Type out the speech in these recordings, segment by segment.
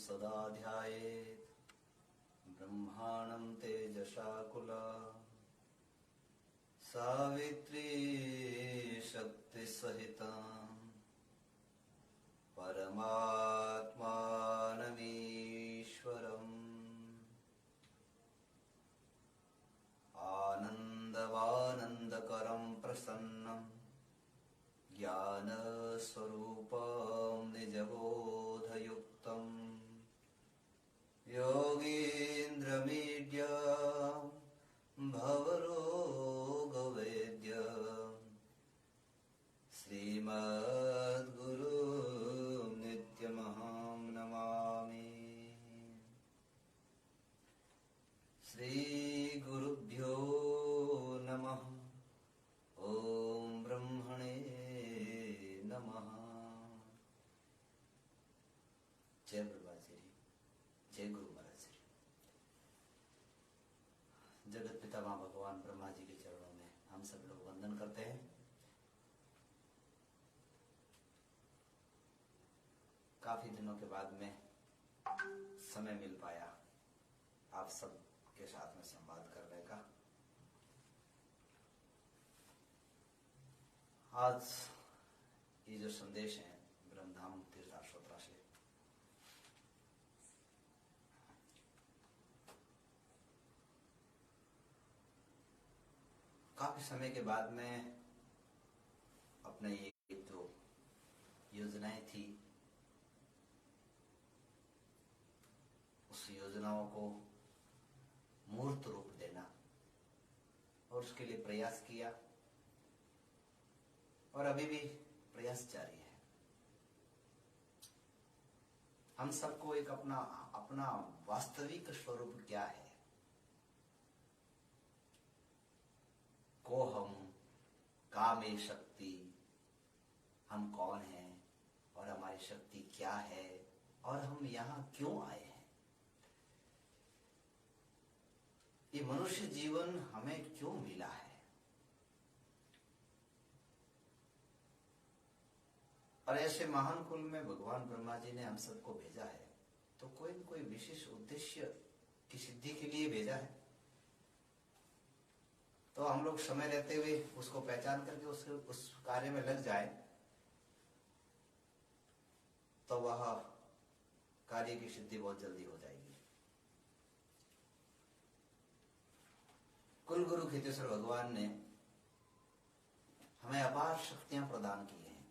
सदा ध्यायेत् ब्रह्माणं तेजसाकुला सावित्री शक्तिसहितां परमात्मानमीश्वरम् आनन्दवानन्दकरं प्रसन्नं ज्ञानस्वरूपं निजबोधयुक्तं योगीन्द्रमीड्यं भवरोगवेद्यं श्रीमद्गुरुं नित्यमहं नमामि। श्रीगुरुभ्यो नमः। ओम ब्रह्मणे नमः। जय ब्रह्माजी, जय गुरु महाराज जी। जगत पिता मां भगवान ब्रह्मा जी के चरणों में हम सब लोग वंदन करते हैं। काफी दिनों के बाद में समय मिल पाया आप सब के साथ में संवाद करने का। आज ये जो संदेश है ब्रह्मधाम तीर्थाश्रोत्रा से, काफी समय के बाद में अपने ये जो योजनाएं थी उस योजनाओं को मूर्त रूप देना और उसके लिए प्रयास किया और अभी भी प्रयास जारी है। हम सबको एक अपना वास्तविक स्वरूप क्या है, को हम कामे शक्ति, हम कौन हैं और हमारी शक्ति क्या है और हम यहां क्यों आए हैं, ये मनुष्य जीवन हमें क्यों मिला है और ऐसे महान कुल में भगवान ब्रह्मा जी ने हम सबको भेजा है तो कोई न कोई विशेष उद्देश्य की सिद्धि के लिए भेजा है। तो हम लोग समय रहते हुए उसको पहचान करके उस कार्य में लग जाए तो वह कार्य की सिद्धि बहुत जल्दी हो जाएगी। कुल गुरु खेतेश्वर भगवान ने हमें अपार शक्तियां प्रदान की हैं,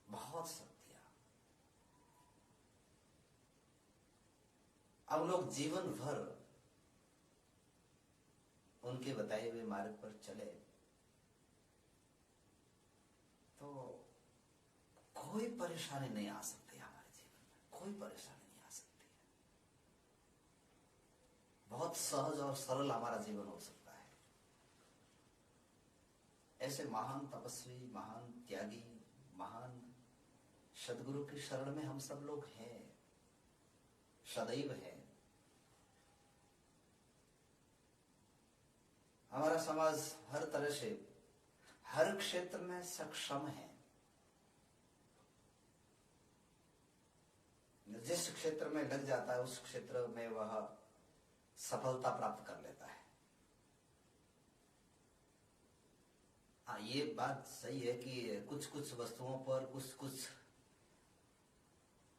बहुत शक्तियां। अब लोग जीवन भर उनके बताए हुए मार्ग पर चले तो कोई परेशानी नहीं आ सकती हमारे जीवन में, कोई परेशानी नहीं आ सकती है। बहुत सहज और सरल हमारा जीवन हो सकता है। ऐसे महान तपस्वी, महान त्यागी, महान सदगुरु की शरण में हम सब लोग हैं, सदैव हैं। हमारा समाज हर तरह से हर क्षेत्र में सक्षम है। जिस क्षेत्र में लग जाता है उस क्षेत्र में वह सफलता प्राप्त कर लेता है। हाँ, ये बात सही है कि कुछ कुछ वस्तुओं पर, कुछ कुछ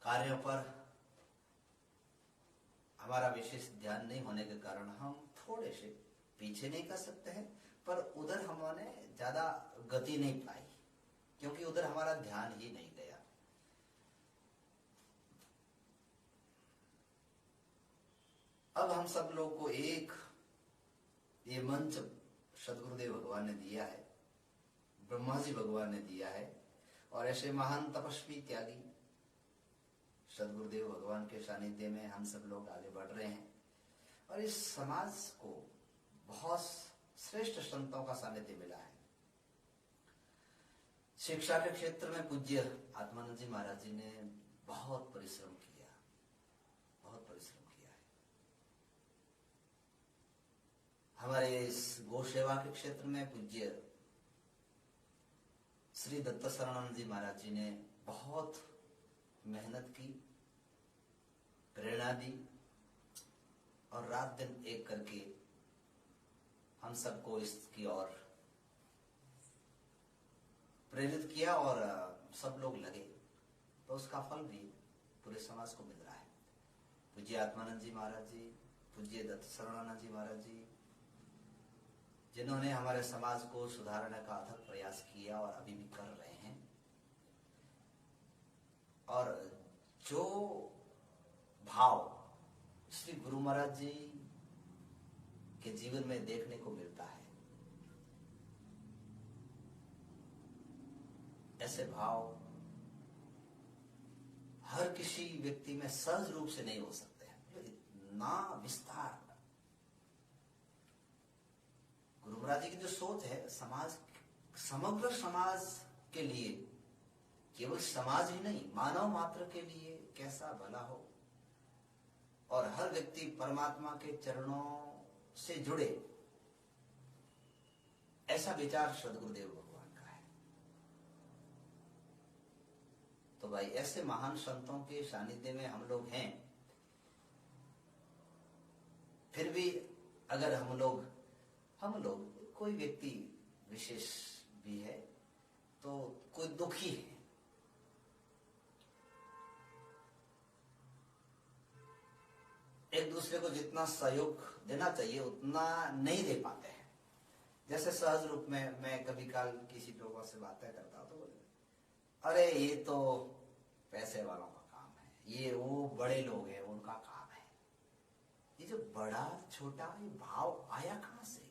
कार्यों पर हमारा विशेष ध्यान नहीं होने के कारण हम थोड़े से पीछे नहीं कर सकते हैं, पर उधर हमने ज्यादा गति नहीं पाई क्योंकि उधर हमारा ध्यान ही नहीं गया। अब हम सब लोग को एक ये मंच सदगुरुदेव भगवान ने दिया है, ब्रह्मा जी भगवान ने दिया है और ऐसे महान तपस्वी त्यागी सदगुरुदेव भगवान के सानिध्य में हम सब लोग आगे बढ़ रहे हैं और इस समाज को बहुत श्रेष्ठ संतों का सानिध्य मिला है। शिक्षा के क्षेत्र में पूज्य आत्मानंद जी महाराज जी ने बहुत परिश्रम किया, बहुत परिश्रम किया है। हमारे इस गौ सेवा के क्षेत्र में पूज्य श्री दत्त शरणानंद जी महाराज जी ने बहुत मेहनत की प्रेरणा दी और रात दिन एक करके हम सबको इसकी ओर प्रेरित किया और सब लोग लगे, तो उसका फल भी पूरे समाज को मिल रहा है। पूज्य आत्मानंद जी महाराज जी, पूज्य दत्त शरणानंद जी महाराज जी, जिन्होंने हमारे समाज को सुधारने का अथक प्रयास किया और अभी भी कर रहे हैं, और जो भाव श्री गुरु महाराज जी के जीवन में देखने को मिलता है, ऐसे भाव हर किसी व्यक्ति में सहज रूप से नहीं हो सकते हैं। इतना विस्तार गुरु महाराज जी की जो सोच है, समाज, समग्र समाज के लिए, केवल समाज ही नहीं, मानव मात्र के लिए कैसा भला हो और हर व्यक्ति परमात्मा के चरणों से जुड़े, ऐसा विचार सदगुरुदेव भगवान का है। तो भाई ऐसे महान संतों के सानिध्य में हम लोग हैं, फिर भी अगर हम लोग कोई व्यक्ति विशेष भी है तो कोई दुखी है, एक दूसरे को जितना सहयोग देना चाहिए उतना नहीं दे पाते हैं। जैसे सहज रूप में मैं कभी काल किसी लोगों से बातें करता हूं तो बोले, अरे ये तो पैसे वालों का काम है, ये वो बड़े लोग हैं उनका काम है। ये जो बड़ा छोटा ये भाव आया कहां से?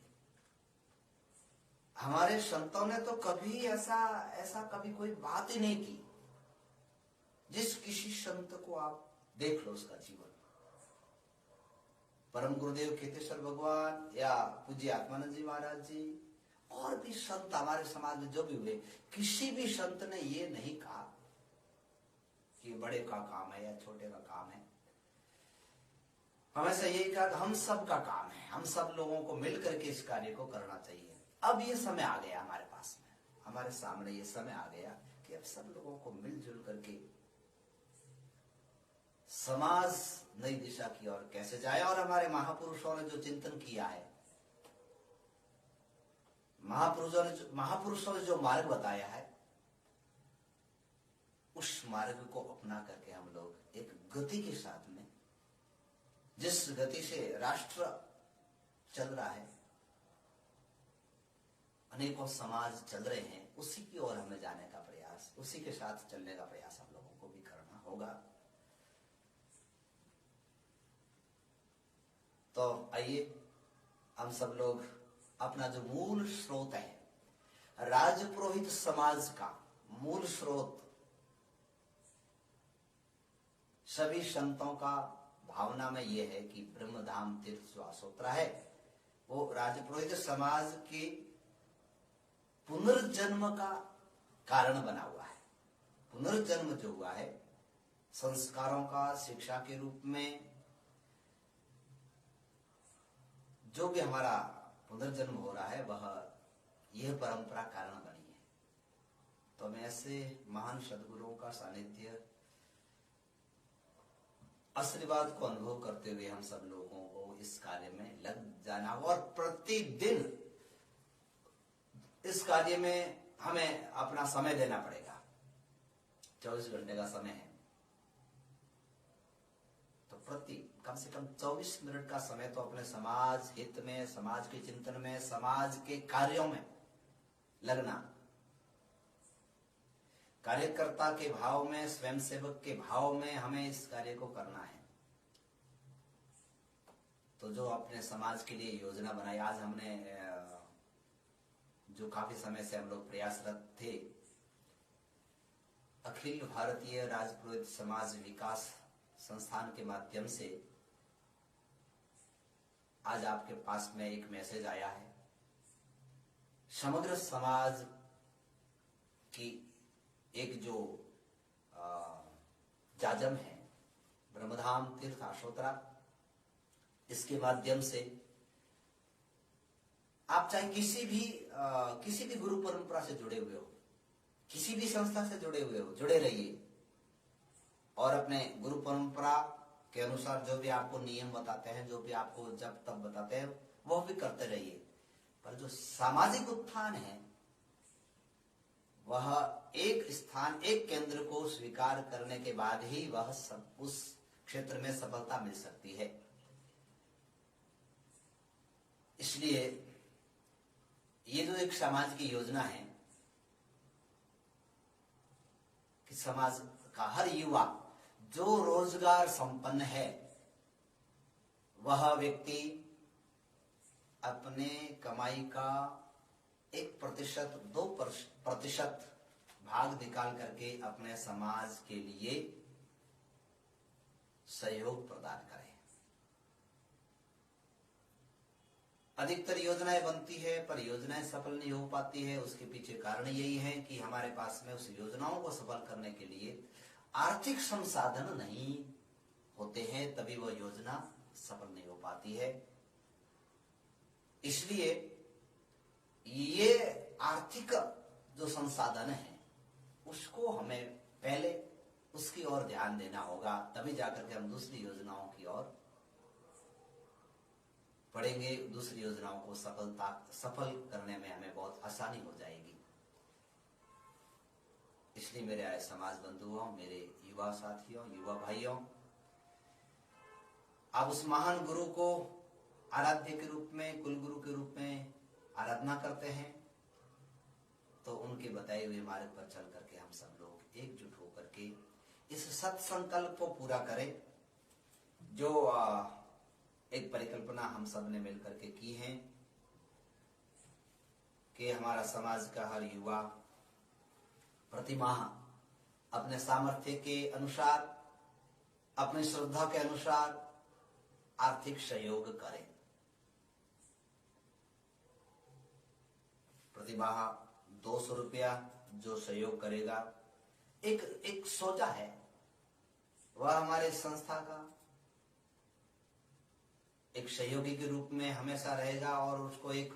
हमारे संतों ने तो कभी ऐसा कभी कोई बात ही नहीं की। जिस किसी संत को आप देख लो उसका जीवन, परम गुरुदेव केतेश्वर भगवान या पूज्य आत्मानंद जी महाराज जी और भी संत हमारे समाज में जो भी हुए, किसी भी संत ने ये नहीं कहा कि बड़े का काम है या छोटे का काम है। हमेशा यही कहा कि हम सब का काम है, हम सब लोगों को मिलकर के इस कार्य को करना चाहिए। अब ये समय आ गया हमारे पास में, हमारे सामने ये समय आ गया कि अब सब लोगों को मिलजुल करके समाज नई दिशा की ओर कैसे जाए। और हमारे महापुरुषों ने जो चिंतन किया है, महापुरुषों ने जो मार्ग बताया है, उस मार्ग को अपना करके हम लोग एक गति के साथ में, जिस गति से राष्ट्र चल रहा है, अनेकों समाज चल रहे हैं, उसी की ओर हमें जाने का प्रयास, उसी के साथ चलने का प्रयास हम लोगों को भी करना होगा। तो आइए हम सब लोग अपना जो मूल स्रोत है, राजपुरोहित समाज का मूल स्रोत, सभी संतों का भावना में यह है कि ब्रह्मधाम तीर्थ स्वासोत्रा है, वो राजपुरोहित समाज के पुनर्जन्म का कारण बना हुआ है। पुनर्जन्म जो हुआ है, संस्कारों का शिक्षा के रूप में जो भी हमारा पुनर्जन्म हो रहा है, वह यह परंपरा कारण बनी है। तो हमें ऐसे महान सद्गुरुओं का सानिध्य, आशीर्वाद को अनुभव करते हुए हम सब लोगों को इस कार्य में लग जाना होगा और प्रतिदिन इस कार्य में हमें अपना समय देना पड़ेगा। 24 घंटे का समय है, तो प्रति कम से कम 24 मिनट का समय तो अपने समाज हित में, समाज के चिंतन में, समाज के कार्यों में लगना, कार्यकर्ता के भाव में, स्वयंसेवक के भाव में हमें इस कार्य को करना है। तो जो अपने समाज के लिए योजना बनाई, आज हमने जो काफी समय से हम लोग प्रयासरत थे, अखिल भारतीय राजपुरोहित समाज विकास संस्थान के माध्यम से आज आपके पास में एक मैसेज आया है। समग्र समाज की एक जो जाजम है, ब्रह्मधाम तीर्थ आशोत्रा, इसके माध्यम से आप चाहे किसी भी गुरु परंपरा से जुड़े हुए हो, किसी भी संस्था से जुड़े हुए हो, जुड़े रहिए और अपने गुरु परंपरा के अनुसार जो भी आपको नियम बताते हैं, जो भी आपको जब तब बताते हैं, वह भी करते रहिए। पर जो सामाजिक उत्थान है, वह एक स्थान, एक केंद्र को स्वीकार करने के बाद ही वह सब उस क्षेत्र में सफलता मिल सकती है। इसलिए ये जो एक समाज की योजना है कि समाज का हर युवा जो रोजगार संपन्न है, वह व्यक्ति अपने कमाई का 1%, 2% भाग निकाल करके अपने समाज के लिए सहयोग प्रदान करें। अधिकतर योजनाएं बनती है पर योजनाएं सफल नहीं हो पाती है। उसके पीछे कारण यही है कि हमारे पास में उस योजनाओं को सफल करने के लिए आर्थिक संसाधन नहीं होते हैं, तभी वह योजना सफल नहीं हो पाती है। इसलिए ये आर्थिक जो संसाधन है उसको हमें पहले उसकी ओर ध्यान देना होगा, तभी जाकर के हम दूसरी योजनाओं की ओर बढ़ेंगे। दूसरी योजनाओं को सफल करने में हमें बहुत आसानी हो जाएगी। इसलिए मेरे आए समाज बंधुओं, मेरे युवा साथियों, युवा भाइयों, आप उस महान गुरु को आराध्य के रूप में, कुल गुरु के रूप में आराधना करते हैं, तो उनके बताए हुए मार्ग पर चल करके हम सब लोग एकजुट होकर के इस सत संकल्प को पूरा करें, जो एक परिकल्पना हम सब ने मिलकर के की है कि हमारा समाज का हर युवा प्रतिमाह अपने सामर्थ्य के अनुसार, अपनी श्रद्धा के अनुसार आर्थिक सहयोग करें। प्रतिमाह 200 रुपया जो सहयोग करेगा, एक सोचा है, वह हमारे संस्था का एक सहयोगी के रूप में हमेशा रहेगा और उसको एक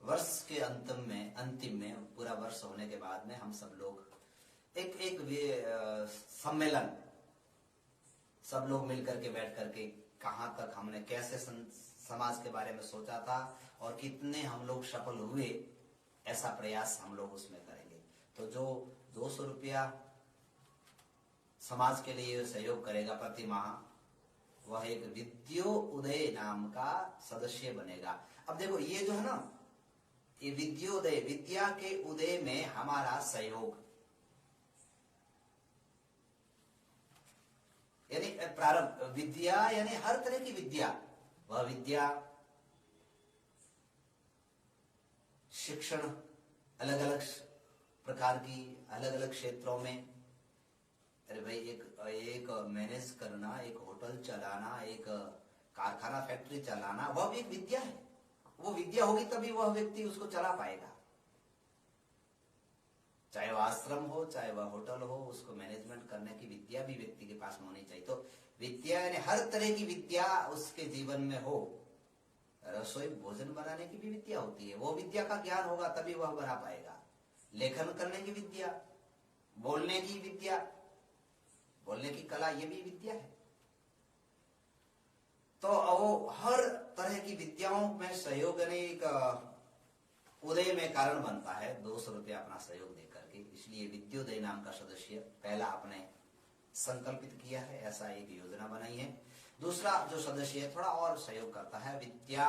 वर्ष के अंतिम में पूरा वर्ष होने के बाद में हम सब लोग एक सम्मेलन, सब लोग मिलकर के बैठ करके कहां तक हमने कैसे समाज के बारे में सोचा था और कितने हम लोग सफल हुए, ऐसा प्रयास हम लोग उसमें करेंगे। तो जो 200 रुपया समाज के लिए सहयोग करेगा प्रति माह, वह एक विद्योदय नाम का सदस्य बनेगा। अब देखो ये जो है ना, ये विद्योदय, विद्या के उदय में हमारा सहयोग, यानी प्रारंभ विद्या, यानी हर तरह की विद्या, वह विद्या, शिक्षण अलग अलग प्रकार की, अलग अलग क्षेत्रों में। अरे भाई एक मैनेज करना, एक होटल चलाना, एक कारखाना फैक्ट्री चलाना, वह भी एक विद्या है। वो विद्या होगी तभी वह व्यक्ति उसको चला पाएगा। चाहे वह आश्रम हो, चाहे वह होटल हो, उसको मैनेजमेंट करने की विद्या भी व्यक्ति के पास होनी चाहिए। तो विद्या यानी हर तरह की विद्या उसके जीवन में हो। रसोई भोजन बनाने की भी विद्या होती है, वो विद्या का ज्ञान होगा तभी वह बना पाएगा। लेखन करने की विद्या, बोलने की विद्या, बोलने की कला, ये भी विद्या है। तो वो हर तरह की विद्याओं में सहयोग एक उदय में कारण बनता है 200 रुपया अपना सहयोग देकर के। इसलिए विद्योदय नाम का सदस्य पहला आपने संकल्पित किया है, ऐसा एक योजना बनाई है। दूसरा जो सदस्य है थोड़ा और सहयोग करता है, विद्या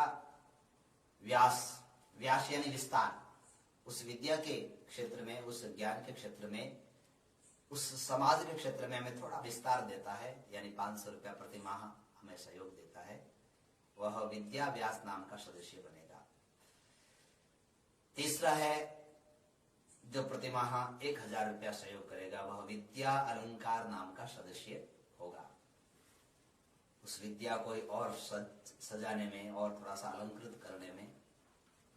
व्यास, व्यास यानी विस्तार, उस विद्या के क्षेत्र में, उस ज्ञान के क्षेत्र में, उस समाज के क्षेत्र में हमें थोड़ा विस्तार देता है, यानी 500 रुपया प्रति माह हमें सहयोग देता है। वह विद्या व्यास नाम का सदस्य बनेगा। तीसरा है जो प्रति माह 1000 रुपया सहयोग करेगा, वह विद्या अलंकार नाम का सदस्य होगा। उस विद्या को और सजाने में और थोड़ा सा अलंकृत करने में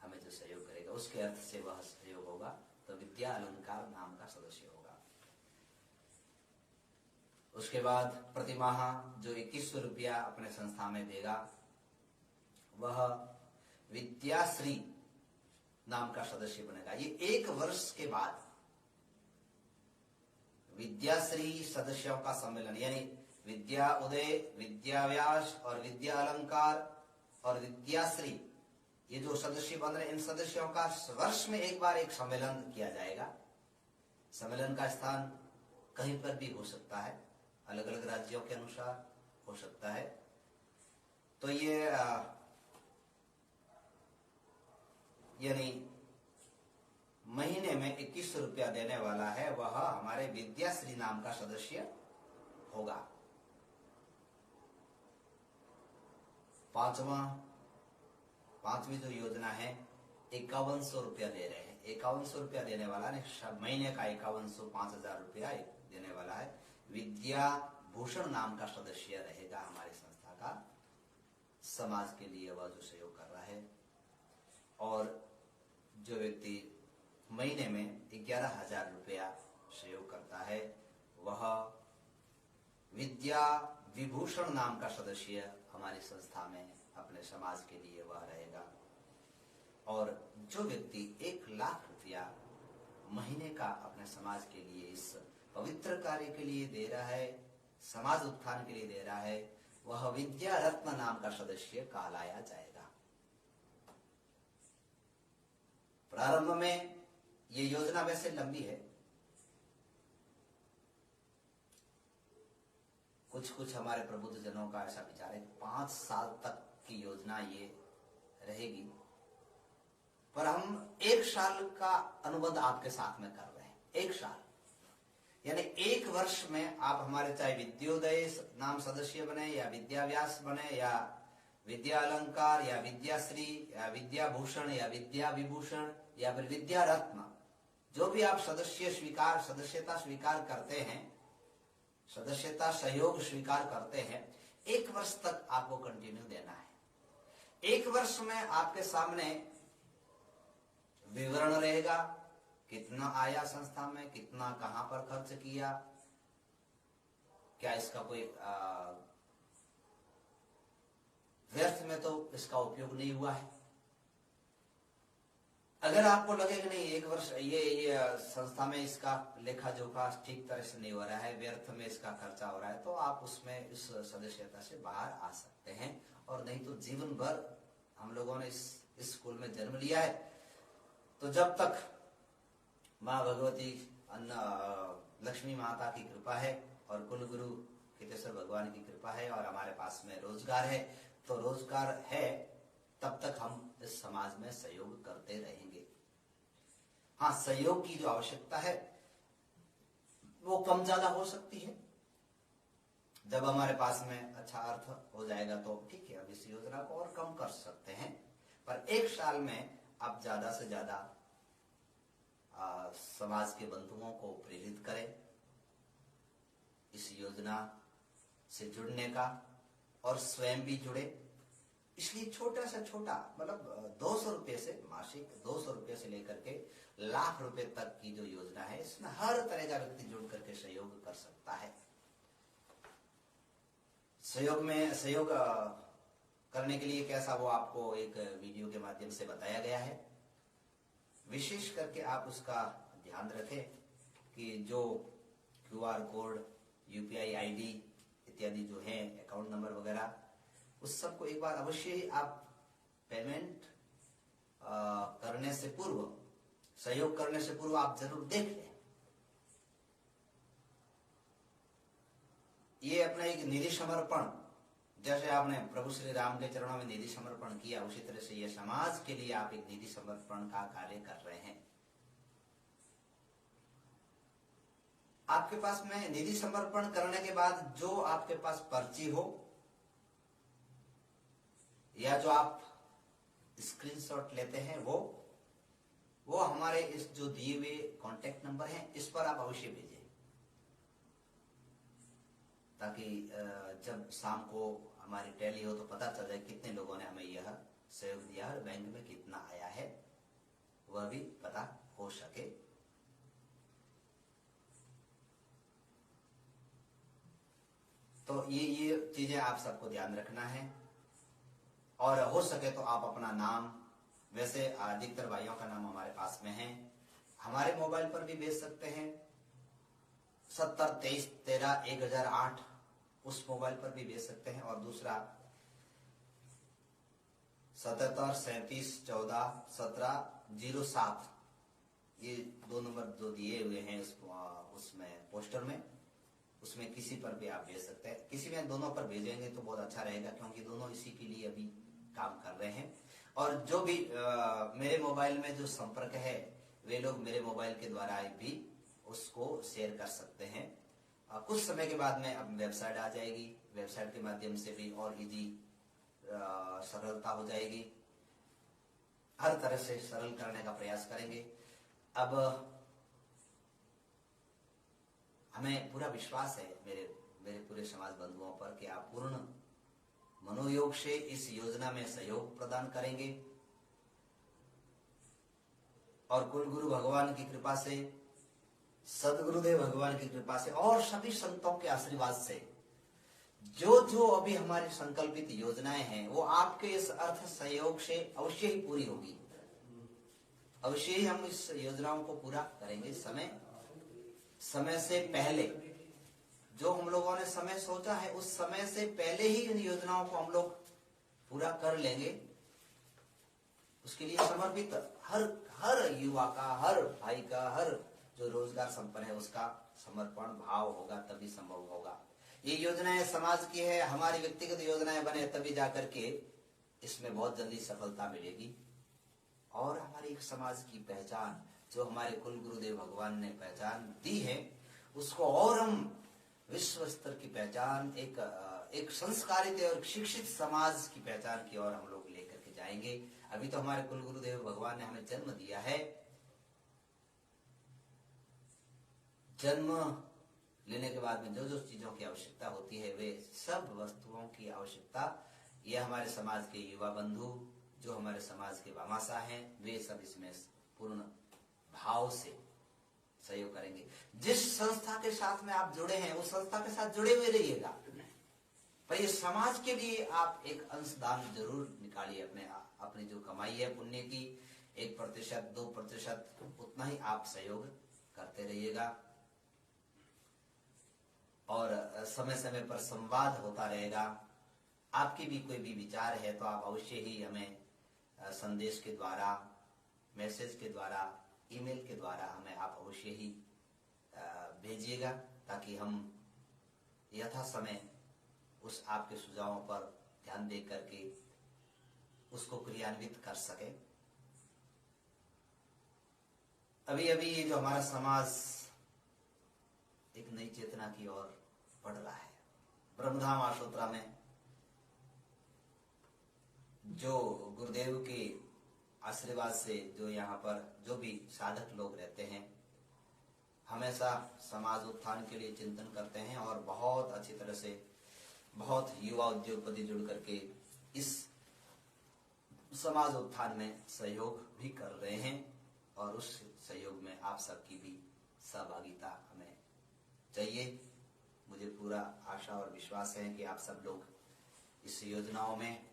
हमें जो सहयोग करेगा, उसके अर्थ से वह सहयोग होगा, तो विद्या अलंकार नाम का सदस्य होगा। उसके बाद प्रतिमाह जो 2100 रुपया अपने संस्था में देगा, वह विद्याश्री नाम का सदस्य बनेगा। ये 1 वर्ष के बाद विद्याश्री सदस्यों का सम्मेलन, यानी विद्या उदय, विद्या व्यास और विद्या अलंकार और विद्याश्री, ये जो सदस्य बन रहे, इन सदस्यों का वर्ष में एक बार एक सम्मेलन किया जाएगा। सम्मेलन का स्थान कहीं पर भी हो सकता है, अलग अलग राज्यों के अनुसार हो सकता है। तो ये यानी महीने में 2100 रुपया देने वाला है, वह हमारे विद्याश्री नाम का सदस्य होगा। पांचवी जो योजना है 5100 रुपया दे रहे हैं। 5100 रुपया देने वाला ने महीने का 5100, 5000 रुपया देने वाला है। विद्या भूषण नाम का सदस्य रहेगा हमारी संस्था का, समाज के लिए वह जो सहयोग कर रहा है। और जो व्यक्ति महीने में 11,000 रुपया सहयोग करता है, वह विद्या विभूषण नाम का सदस्य हमारी संस्था में अपने समाज के लिए वह रहेगा। और जो व्यक्ति 1 लाख रुपया महीने का अपने समाज के लिए, इस पवित्र कार्य के लिए दे रहा है, समाज उत्थान के लिए दे रहा है, वह विद्या रत्न नाम का सदस्य कहलाया जाएगा। प्रारंभ में ये योजना वैसे लंबी है, कुछ हमारे प्रबुद्ध जनों का ऐसा विचार है 5 साल तक की योजना ये रहेगी, पर हम 1 साल का अनुबंध आपके साथ में कर रहे हैं। 1 साल यानी 1 वर्ष में आप हमारे चाहे विद्योदय नाम सदस्य बने या विद्या व्यास बने या विद्या अलंकार या विद्याश्री या विद्या भूषण या विद्या विभूषण या फिर विद्या रत्न, जो भी आप सदस्यता स्वीकार करते हैं, सदस्यता सहयोग स्वीकार करते हैं, 1 वर्ष तक आपको कंटिन्यू देना है। 1 वर्ष में आपके सामने विवरण रहेगा, कितना आया संस्था में, कितना कहां पर खर्च किया, क्या इसका कोई व्यर्थ में तो इसका उपयोग नहीं हुआ है। अगर आपको लगे कि नहीं 1 वर्ष ये संस्था में इसका लेखा जोखा ठीक तरह से नहीं हो रहा है, व्यर्थ में इसका खर्चा हो रहा है, तो आप उसमें इस सदस्यता से बाहर आ सकते हैं। और नहीं तो जीवन भर हम लोगों ने इस स्कूल में जन्म लिया है, तो जब तक माँ भगवती लक्ष्मी माता की कृपा है और कुल गुरु कितेश्वर भगवान की कृपा है और हमारे पास में रोजगार है, तो रोजगार है तब तक हम इस समाज में सहयोग करते रहेंगे। हाँ, सहयोग की जो आवश्यकता है वो कम ज्यादा हो सकती है। जब हमारे पास में अच्छा अर्थ हो जाएगा तो ठीक है, अब इस योजना को और कम कर सकते हैं, पर 1 साल में आप ज्यादा से ज्यादा समाज के बंधुओं को प्रेरित करें इस योजना से जुड़ने का, और स्वयं भी जुड़े। इसलिए छोटा से छोटा मतलब 200 रुपये से, मासिक 200 रुपये से लेकर के लाख रुपए तक की जो योजना है, इसमें हर तरह का व्यक्ति जुड़ करके सहयोग कर सकता है। सहयोग करने के लिए कैसा, वो आपको एक वीडियो के माध्यम से बताया गया है। विशेष करके आप उसका ध्यान रखें कि जो QR कोड, UPI ID इत्यादि जो है, अकाउंट नंबर वगैरह, उस सबको एक बार अवश्य ही आप पेमेंट करने से पूर्व, सहयोग करने से पूर्व आप जरूर देख लें। ये अपना एक निधि समर्पण, जैसे आपने प्रभु श्री राम के चरणों में निधि समर्पण किया, उसी तरह से ये समाज के लिए आप एक निधि समर्पण का कार्य कर रहे हैं। आपके पास में निधि समर्पण करने के बाद जो आपके पास पर्ची हो या जो आप स्क्रीनशॉट लेते हैं, वो हमारे इस जो दिए हुए कॉन्टेक्ट नंबर हैं, इस पर आप अवश्य भेजें, ताकि जब शाम को हमारी टैली हो तो पता चल जाए कितने लोगों ने हमें यह सहयोग दिया है, बैंक में कितना आया है, वह भी पता हो सके। तो ये चीजें आप सबको ध्यान रखना है। और हो सके तो आप अपना नाम, वैसे अधिकतर भाइयों का नाम हमारे पास में है, हमारे मोबाइल पर भी भेज सकते हैं 70 23 13 1008 उस मोबाइल पर भी भेज सकते हैं। और दूसरा 77 37 14 17 07, ये 2 नंबर जो दिए हुए हैं उसमें पोस्टर में, उसमें किसी पर भी आप भेज सकते हैं। किसी में दोनों पर भेजेंगे तो बहुत अच्छा रहेगा, क्योंकि दोनों इसी के लिए अभी काम कर रहे हैं। और जो भी मेरे मोबाइल में जो संपर्क है, वे लोग मेरे मोबाइल के द्वारा भी उसको शेयर कर सकते हैं। कुछ समय के बाद में अब वेबसाइट आ जाएगी, वेबसाइट के माध्यम से भी और इजी सरलता हो जाएगी। हर तरह से सरल करने का प्रयास करेंगे। अब हमें पूरा विश्वास है मेरे पूरे समाज बंधुओं पर कि आप पूर्ण मनोयोग से इस योजना में सहयोग प्रदान करेंगे, और कुलगुरु भगवान की कृपा से, सदगुरुदेव भगवान की कृपा से और सभी संतों के आशीर्वाद से जो जो अभी हमारी संकल्पित योजनाएं हैं वो आपके इस अर्थ सहयोग से अवश्य ही पूरी होगी। अवश्य ही हम इस योजनाओं को पूरा करेंगे। समय से पहले जो हम लोगों ने समय सोचा है, उस समय से पहले ही इन योजनाओं को हम लोग पूरा कर लेंगे। उसके लिए समर्पित हर युवा का, हर भाई का, हर जो रोजगार संपन्न है उसका समर्पण भाव होगा, तभी संभव होगा। ये योजनाएं समाज की है, हमारी व्यक्तिगत योजनाएं बने तभी जाकर के इसमें बहुत जल्दी सफलता मिलेगी। और हमारी एक समाज की पहचान जो हमारे कुल गुरुदेव भगवान ने पहचान दी है, उसको और हम विश्व स्तर की पहचान, एक संस्कारित और शिक्षित समाज की पहचान की ओर हम लोग लेकर के जाएंगे। अभी तो हमारे कुल गुरुदेव भगवान ने हमें जन्म दिया है। जन्म लेने के बाद में जो जो चीजों की आवश्यकता होती है, वे सब वस्तुओं की आवश्यकता ये हमारे समाज के युवा बंधु, जो हमारे समाज के भामाशाह हैं, वे सब इसमें पूर्ण भाव से सहयोग करेंगे। जिस संस्था के साथ में आप जुड़े हैं, उस संस्था के साथ जुड़े हुए रहिएगा, पर ये समाज के लिए आप एक अंशदान जरूर निकालिए। अपनी जो कमाई है पुण्य की 1% 2% उतना ही आप सहयोग करते रहिएगा। और समय समय पर संवाद होता रहेगा। आपके भी कोई भी विचार है तो आप अवश्य ही हमें संदेश के द्वारा, मैसेज के द्वारा, ईमेल के द्वारा हमें आप अवश्य ही भेजिएगा, ताकि हम यथा समय उस आपके सुझावों पर ध्यान दे करके उसको क्रियान्वित कर सके। अभी अभी जो हमारा समाज एक नई चेतना की ओर बढ़ रहा है। ब्रह्मधाम आशोत्रा में जो गुरुदेव के आशीर्वाद से जो यहाँ पर जो भी साधक लोग रहते हैं, हमेशा समाज उत्थान के लिए चिंतन करते हैं और बहुत अच्छी तरह से बहुत युवा उद्योगपति जुड़ करके इस समाज उत्थान में सहयोग भी कर रहे हैं। और उस सहयोग में आप सबकी भी सहभागिता हमें चाहिए। मुझे पूरा आशा और विश्वास है कि आप सब लोग इस योजनाओं में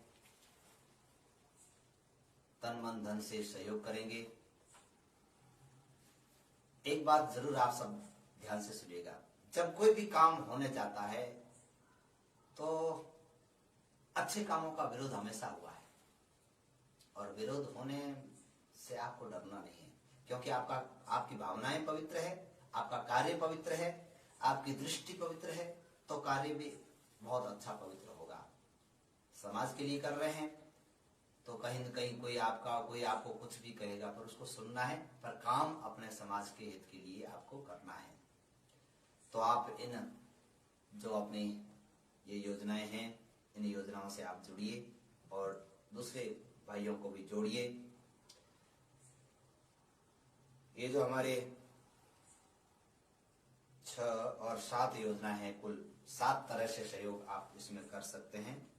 तन मन धन से सहयोग करेंगे। एक बात जरूर आप सब ध्यान से सुनिएगा, जब कोई भी काम होने जाता है तो अच्छे कामों का विरोध हमेशा हुआ है, और विरोध होने से आपको डरना नहीं है, क्योंकि आपकी भावनाएं पवित्र है, आपका कार्य पवित्र है, आपकी दृष्टि पवित्र है, तो कार्य भी बहुत अच्छा पवित्र होगा। समाज के लिए कर रहे हैं तो कहीं न कहीं कोई आपको कुछ भी कहेगा, पर उसको सुनना है, पर काम अपने समाज के हित के लिए आपको करना है। तो आप इन जो अपनी ये योजनाएं हैं, इन योजनाओं से आप जुड़िए और दूसरे भाइयों को भी जोड़िए। ये जो हमारे 6 और 7 योजना है, कुल 7 तरह से सहयोग आप इसमें कर सकते हैं।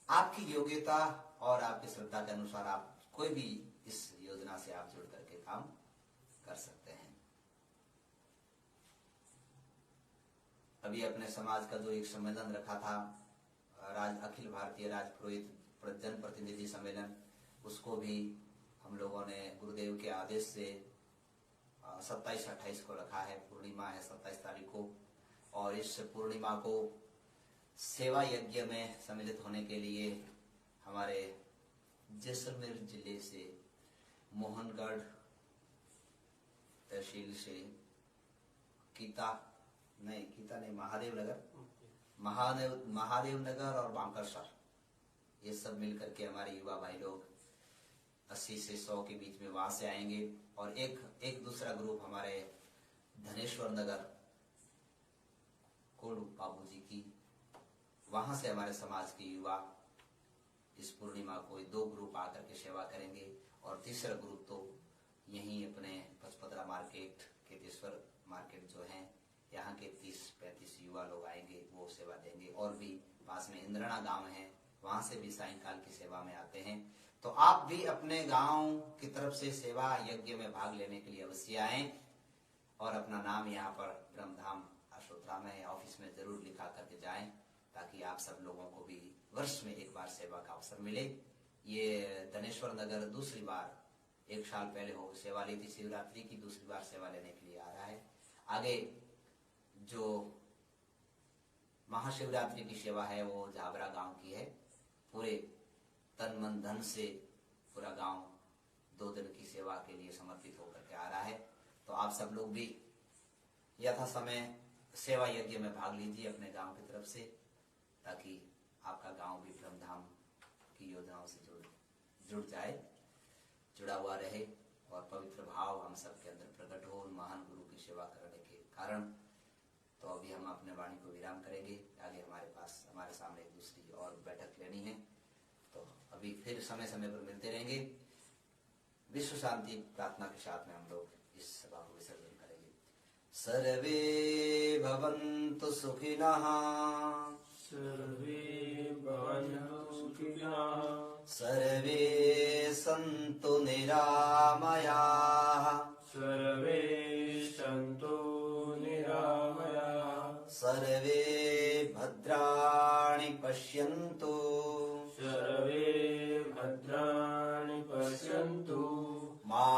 आपकी योग्यता और आपकी श्रद्धा के अनुसार आप कोई भी इस योजना से आप जुड़ करके काम कर सकते हैं। अभी अपने समाज का जो एक सम्मेलन रखा था, अखिल भारतीय राज पुरोहित जन प्रतिनिधि सम्मेलन, उसको भी हम लोगों ने गुरुदेव के आदेश से 27-28 को रखा है। पूर्णिमा है 27 तारीख को, और इस पूर्णिमा को सेवा यज्ञ में सम्मिलित होने के लिए हमारे जैसलमेर जिले से मोहनगढ़ तहसील से कीता नहीं महादेव नगर और बांकरसर, ये सब मिलकर के हमारे युवा भाई लोग 80 से 100 के बीच में वहां से आएंगे। और एक दूसरा ग्रुप हमारे धनेश्वर नगर कोल्ड बाबू जी की, वहां से हमारे समाज के युवा इस पूर्णिमा को 2 ग्रुप आकर के सेवा करेंगे। और तीसरा ग्रुप तो यहीं अपने पचपदरा मार्केट, केतेश्वर मार्केट जो है, यहाँ के 30-35 युवा लोग आएंगे, वो सेवा देंगे। और भी पास में इंद्रणा गांव है, वहां से भी सायंकाल की सेवा में आते हैं। तो आप भी अपने गांव की तरफ से सेवा यज्ञ में भाग लेने के लिए अवश्य आएं, और अपना नाम यहाँ पर ब्रह्मधाम अशोधरा में ऑफिस में जरूर लिखा करके जाएं, ताकि आप सब लोगों को भी वर्ष में एक बार सेवा का अवसर मिले। ये धनेश्वर नगर दूसरी बार, 1 साल पहले हो सेवा ली थी शिवरात्रि की, दूसरी बार सेवा लेने के लिए आ रहा है। आगे जो महाशिवरात्रि की सेवा है वो झाबरा गांव की है। पूरे तन मन धन से पूरा गांव 2 दिन की सेवा के लिए समर्पित होकर के आ रहा है। तो आप सब लोग भी यथा समय सेवा यज्ञ में भाग लीजिए अपने गांव की तरफ से, ताकि आपका गांव भी ब्रह्मधाम की योजनाओं से जुड़ जाए, जुड़ा हुआ रहे, और पवित्र भाव हम सब के अंदर प्रकट हो महान गुरु की सेवा करने के कारण। तो अभी हम अपने वाणी को विराम करेंगे। आगे हमारे सामने एक दूसरी और बैठक लेनी है, तो अभी फिर समय समय पर मिलते रहेंगे। विश्व शांति प्रार्थना के साथ में हम लोग इस सभा को विसर्जन करेंगे। सर्वे भवन्तु सुखिनः, सर्वे भवन्तु सुखिनः, सर्वे सन्तु निरामयाः, सर्वे सन्तु निरामयाः, सर्वे भद्राणि पश्यन्तु, सर्वे भद्राणि पश्यन्तु, मा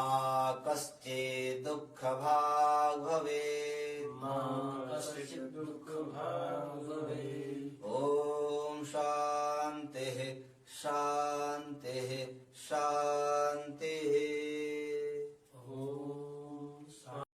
कश्चित् दुःखभाग् भवेत्, मा कश्चित् दुःखभाग् भवेत्। ॐ शान्तिः शान्तिः शान्तिः।